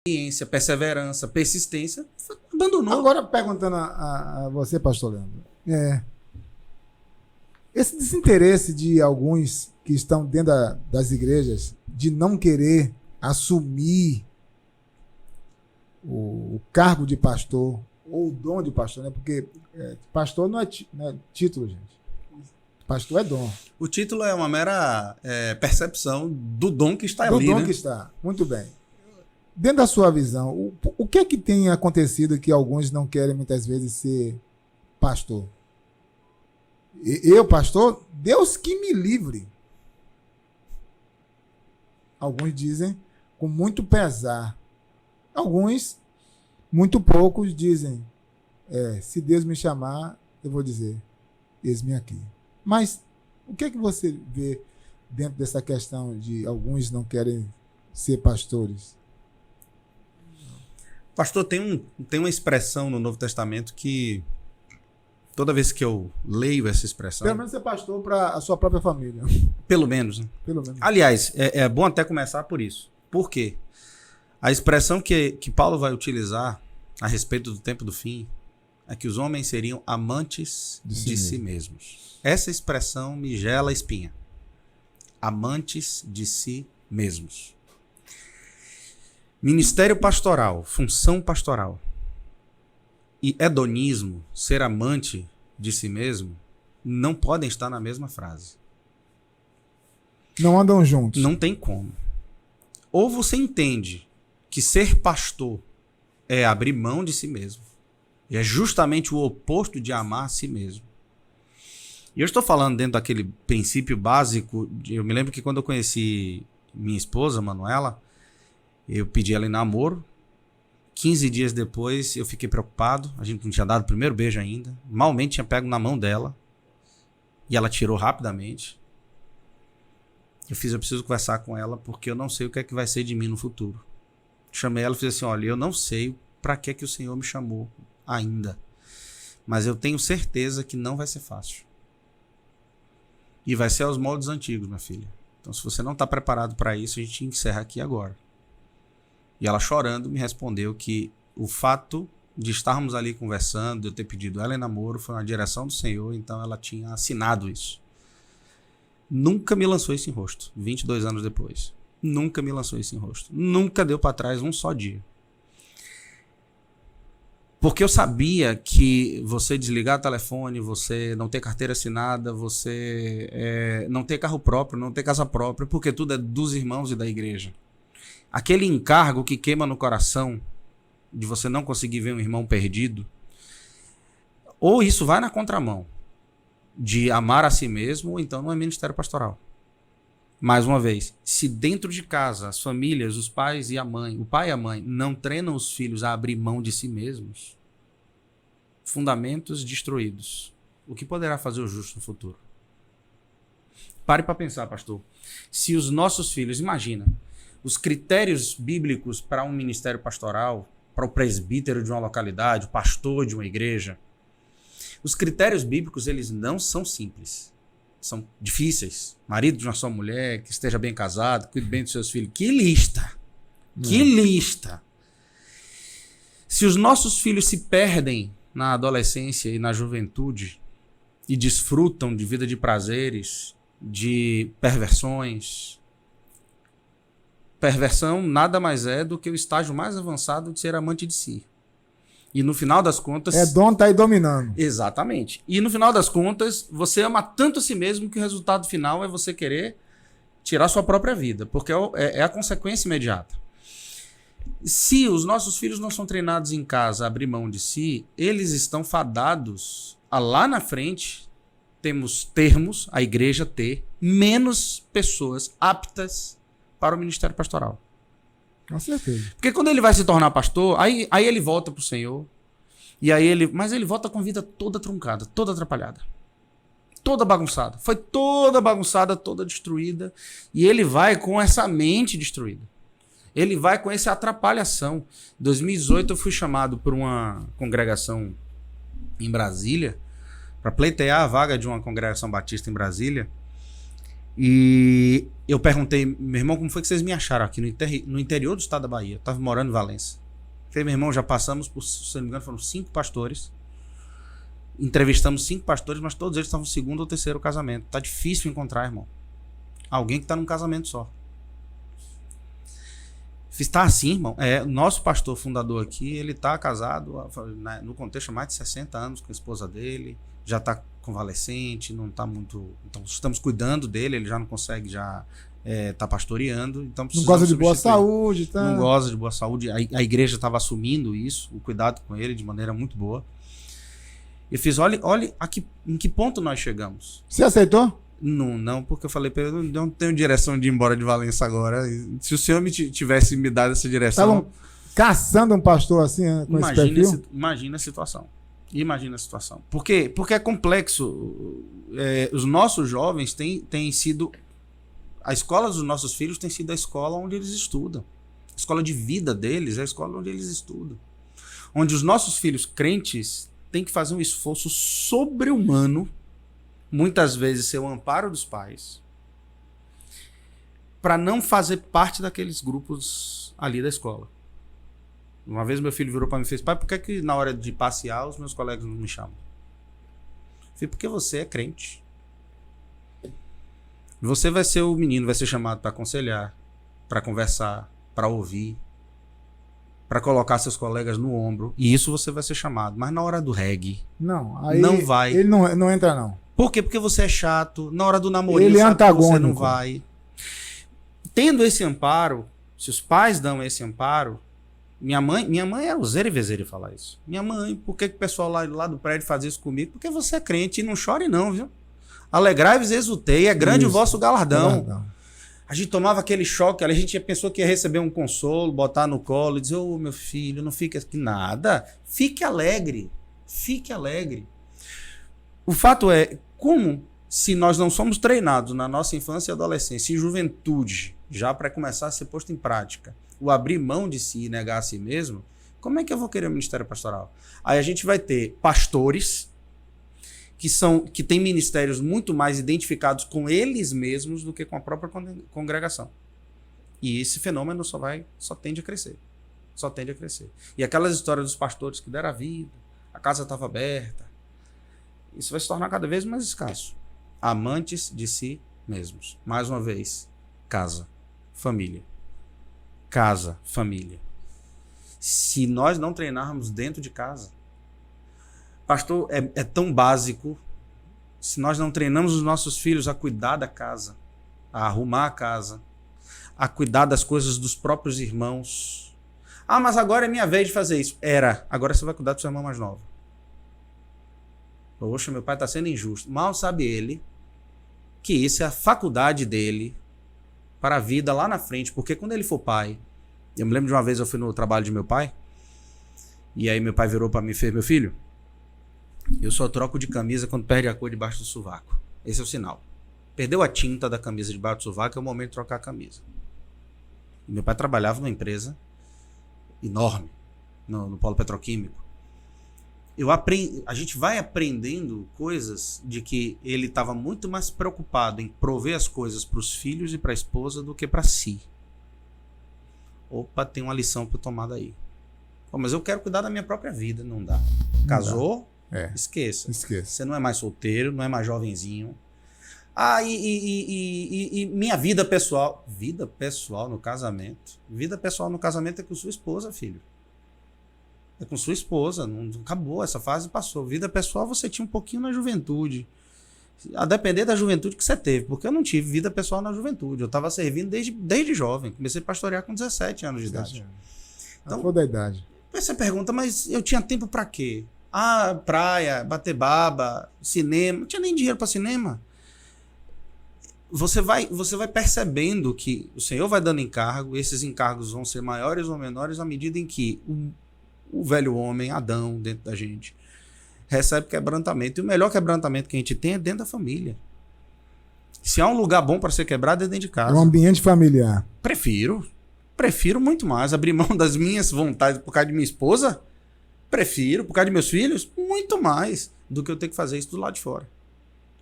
paciência, perseverança, persistência, abandonou. Agora, perguntando a você, pastor Leandro, esse desinteresse de alguns que estão dentro das igrejas de não querer assumir o cargo de pastor ou o dom de pastor, né? Porque pastor não é título, gente. Pastor é dom. O título é uma mera percepção do dom que está ali, do dom, né? que está. Muito bem. Dentro da sua visão, o que é que tem acontecido que alguns não querem muitas vezes ser pastor? Eu, pastor, Deus que me livre. Alguns dizem com muito pesar. Alguns, muito poucos, dizem: se Deus me chamar, eu vou dizer, eis-me aqui. Mas o que é que você vê dentro dessa questão de alguns não querem ser pastores? Pastor, tem uma expressão no Novo Testamento que toda vez que eu leio essa expressão... Pelo menos ser pastor para a sua própria família. Pelo menos, né? Pelo menos. Aliás, é bom até começar por isso. Por quê? A expressão que Paulo vai utilizar a respeito do tempo do fim é que os homens seriam amantes de si mesmos. Essa expressão me gela a espinha. Amantes de si mesmos. Ministério pastoral, função pastoral e hedonismo, ser amante de si mesmo, não podem estar na mesma frase. Não andam juntos. Não tem como. Ou você entende que ser pastor é abrir mão de si mesmo. E é justamente o oposto de amar a si mesmo. E eu estou falando dentro daquele princípio básico. Eu me lembro que quando eu conheci minha esposa, Manuela, eu pedi ela em namoro. 15 dias depois eu fiquei preocupado. A gente não tinha dado o primeiro beijo ainda. Malmente tinha pego na mão dela. E ela tirou rapidamente. Eu preciso conversar com ela porque eu não sei o que é que vai ser de mim no futuro. Chamei ela e fiz assim: olha, eu não sei para que o Senhor me chamou ainda. Mas eu tenho certeza que não vai ser fácil. E vai ser aos moldes antigos, minha filha. Então, se você não está preparado para isso, a gente encerra aqui agora. E ela, chorando, me respondeu que o fato de estarmos ali conversando, de eu ter pedido ela em namoro, foi uma direção do Senhor, então ela tinha assinado isso. Nunca me lançou isso em rosto, 22 anos depois. Nunca me lançou isso em rosto. Nunca deu para trás um só dia. Porque eu sabia que você desligar o telefone, você não ter carteira assinada, você não ter carro próprio, não ter casa própria, porque tudo é dos irmãos e da igreja. Aquele encargo que queima no coração de você não conseguir ver um irmão perdido, ou isso vai na contramão de amar a si mesmo, ou então não é ministério pastoral. Mais uma vez, se dentro de casa, as famílias, os pais e a mãe, o pai e a mãe, não treinam os filhos a abrir mão de si mesmos, fundamentos destruídos. O que poderá fazer o justo no futuro? Pare para pensar, pastor. Se os nossos filhos, imagina, os critérios bíblicos para um ministério pastoral, para o presbítero de uma localidade, o pastor de uma igreja, os critérios bíblicos, eles não são simples. São difíceis. Marido de uma só mulher, que esteja bem casado, cuide bem dos seus filhos. Que lista! Que lista! Se os nossos filhos se perdem na adolescência e na juventude e desfrutam de vida de prazeres, de perversões. Perversão nada mais é do que o estágio mais avançado de ser amante de si. E no final das contas... É dom, tá aí dominando. Exatamente. E no final das contas, você ama tanto a si mesmo que o resultado final é você querer tirar sua própria vida, porque é a consequência imediata. Se os nossos filhos não são treinados em casa a abrir mão de si, eles estão fadados a lá na frente termos, a igreja ter, menos pessoas aptas para o ministério pastoral. Com certeza. Porque quando ele vai se tornar pastor, aí ele volta pro Senhor, mas ele volta com a vida toda truncada, toda atrapalhada, toda bagunçada. Foi toda bagunçada, toda destruída, e ele vai com essa mente destruída. Ele vai com essa atrapalhação. Em 2018 eu fui chamado por uma congregação em Brasília, para pleitear a vaga de uma congregação batista em Brasília, e Eu perguntei, meu irmão, como foi que vocês me acharam aqui no interior do estado da Bahia? Eu tava morando em Valença. Falei, meu irmão, já passamos por, se não me engano, foram 5 pastores. Entrevistamos 5 pastores, mas todos eles estavam no 2º ou 3º casamento. Tá difícil encontrar, irmão. Alguém que tá num casamento só. Fiz, tá assim, irmão. O nosso pastor fundador aqui, ele tá casado, no contexto, há mais de 60 anos com a esposa dele. Já tá convalescente, não tá muito... Então, estamos cuidando dele, ele já não consegue, tá pastoreando. Então, não gosta de boa saúde, tá? Não gosta de boa saúde. A igreja estava assumindo isso, o cuidado com ele de maneira muito boa. Eu fiz, olha aqui, em que ponto nós chegamos. Você aceitou? Não, porque eu falei pra ele, eu não tenho direção de ir embora de Valença agora. Se o senhor tivesse me dado essa direção... Estavam caçando um pastor assim, com esse perfil? Imagina a situação. Imagina a situação. Por quê? Porque é complexo. Os nossos jovens têm sido... A escola dos nossos filhos tem sido a escola onde eles estudam. A escola de vida deles é a escola onde eles estudam. Onde os nossos filhos crentes têm que fazer um esforço sobre-humano, muitas vezes ser o amparo dos pais, para não fazer parte daqueles grupos ali da escola. Uma vez meu filho virou para mim e fez, pai, por que na hora de passear os meus colegas não me chamam? Eu falei, porque você é crente. Você vai ser o menino, vai ser chamado para aconselhar, para conversar, para ouvir, para colocar seus colegas no ombro. E isso você vai ser chamado. Mas na hora do reggae, não, aí não vai. Ele não entra, não. Por quê? Porque você é chato. Na hora do namorinho, ele é antagônico. Você não vai. Tendo esse amparo, se os pais dão esse amparo, minha mãe era o zero e vezeiro falar isso. Minha mãe, por que o pessoal lá do prédio faz isso comigo? Porque você é crente e não chore não, viu? Alegrai-vos e exultei, é grande isso, o vosso galardão. A gente tomava aquele choque, a gente pensou que ia receber um consolo, botar no colo e dizer, ô meu filho, não fique aqui nada. Fique alegre. Fique alegre. O fato é, como se nós não somos treinados na nossa infância e adolescência e juventude, já para começar a ser posto em prática, o abrir mão de si e negar a si mesmo, como é que eu vou querer o ministério pastoral? Aí a gente vai ter pastores que têm ministérios muito mais identificados com eles mesmos do que com a própria congregação. E esse fenômeno só tende a crescer. Só tende a crescer. E aquelas histórias dos pastores que deram a vida, a casa estava aberta, isso vai se tornar cada vez mais escasso. Amantes de si mesmos. Mais uma vez, casa, família. Casa, família. Se nós não treinarmos dentro de casa, pastor, é tão básico. Se nós não treinamos os nossos filhos a cuidar da casa, a arrumar a casa, a cuidar das coisas dos próprios irmãos. Ah, mas agora é minha vez de fazer isso. Agora você vai cuidar do seu irmão mais novo. Poxa, meu pai está sendo injusto. Mal sabe ele que isso é a faculdade dele para a vida lá na frente. Porque quando ele for pai... Eu me lembro de uma vez eu fui no trabalho de meu pai. E aí meu pai virou para mim e fez, meu filho, eu só troco de camisa quando perde a cor debaixo do sovaco. Esse é o sinal. Perdeu a tinta da camisa debaixo do sovaco, é o momento de trocar a camisa. E meu pai trabalhava numa empresa enorme, no polo petroquímico. A gente vai aprendendo coisas de que ele estava muito mais preocupado em prover as coisas para os filhos e para a esposa do que para si. Opa, tem uma lição para tomar daí. Pô, mas eu quero cuidar da minha própria vida. Não dá. Casou? Esqueça. Você não é mais solteiro, não é mais jovenzinho. E minha vida pessoal. Vida pessoal no casamento. Vida pessoal no casamento é com sua esposa, filho. É com sua esposa. Não acabou, essa fase passou. Vida pessoal você tinha um pouquinho na juventude. A depender da juventude que você teve. Porque eu não tive vida pessoal na juventude. Eu estava servindo desde jovem. Comecei a pastorear com 17 anos de idade. Então, toda a idade. Você pergunta, mas eu tinha tempo para quê? Praia, bater baba, cinema. Não tinha nem dinheiro para cinema. Você vai percebendo que o Senhor vai dando encargo. Esses encargos vão ser maiores ou menores à medida em que o velho homem, Adão, dentro da gente, recebe quebrantamento. E o melhor quebrantamento que a gente tem é dentro da família. Se há um lugar bom para ser quebrado, é dentro de casa. É um ambiente familiar. Prefiro muito mais abrir mão das minhas vontades por causa de minha esposa. Prefiro, por causa de meus filhos, muito mais do que eu ter que fazer isso do lado de fora.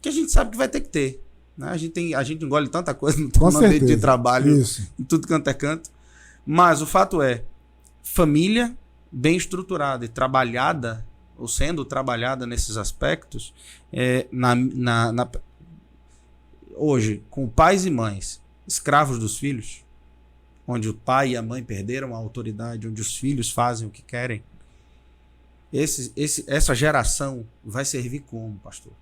Que a gente sabe que vai ter que ter. Né? A gente engole tanta coisa no Com ambiente de certeza. trabalho, Isso. em tudo quanto é canto. Mas o fato é, família bem estruturada e trabalhada, ou sendo trabalhada nesses aspectos, hoje, com pais e mães escravos dos filhos, onde o pai e a mãe perderam a autoridade, onde os filhos fazem o que querem, essa geração vai servir como, pastor?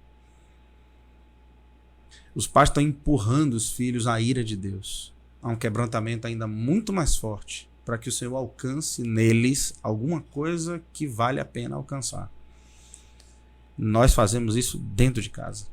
Os pais estão empurrando os filhos à ira de Deus, a um quebrantamento ainda muito mais forte, para que o Senhor alcance neles alguma coisa que vale a pena alcançar. Nós fazemos isso dentro de casa.